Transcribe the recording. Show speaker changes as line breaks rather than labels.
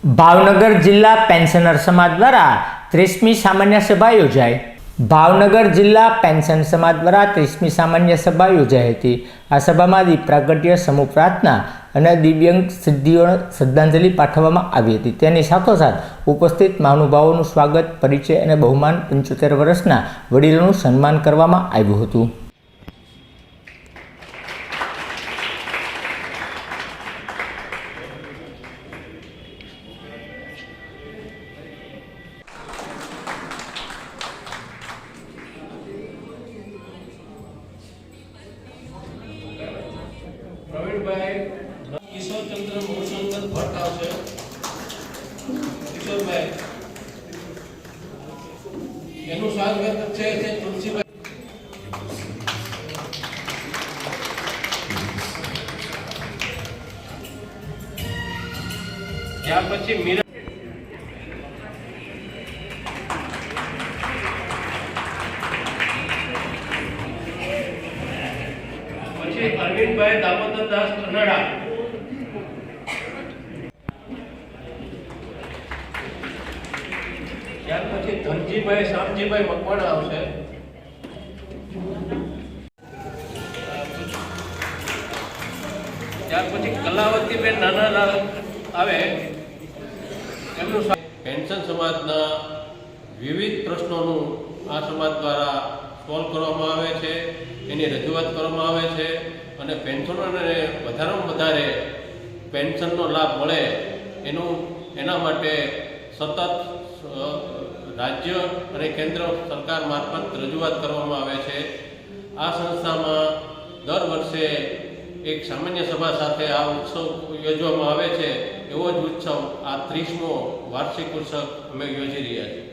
ભાવનગર જિલ્લા પેન્શનર સમાજ દ્વારા 30મી સામાન્ય સભા યોજાઈ। ભાવનગર જિલ્લા પેન્શન સમાજ દ્વારા 30મી સામાન્ય સભા યોજાઈ હતી। આ સભામાં દીપ પ્રાગટ્ય, સમૂહ પ્રાર્થના અને દિવ્યાંગ સિદ્ધિઓને શ્રદ્ધાંજલિ પાઠવવામાં આવી હતી। તેની સાથોસાથ ઉપસ્થિત મહાનુભાવોનું સ્વાગત, પરિચય અને બહુમાન 75 વર્ષના વડીલોનું સન્માન કરવામાં આવ્યું હતું।
પ્રવીણભાઈ કિશોરચંદ્ર મોહનશંકર ભટ્ટ આવશે। કિશોરભાઈ એનું સ્વાગત છે તુલસીભાઈ। ત્યાર પછી મીરા, અરવિંદભાઈ દામોદરદાસ કનાડા, ત્યાર પછી ધનજીભાઈ શામજીભાઈ મકવાણા આવશે। ત્યાર પછી કલાવતીબેન નાનાલાલ આવે। એમનું પેન્શન સમાજના વિવિધ પ્રશ્નોનું આ સમાજ દ્વારા સોલ્વ કરવામાં આવે છે, એની રજૂઆત કરવામાં આવે છે અને પેન્શનરોને વધારેમાં વધારે પેન્શનનો લાભ મળે એના માટે સતત રાજ્ય અને કેન્દ્ર સરકાર મારફત રજૂઆત કરવામાં આવે છે। આ સંસ્થામાં દર વર્ષે એક સામાન્ય સભા સાથે આ ઉત્સવ યોજવામાં આવે છે। એવો જ ઉત્સવ આ 30મો વાર્ષિક ઉત્સવ અમે યોજી રહ્યા છીએ।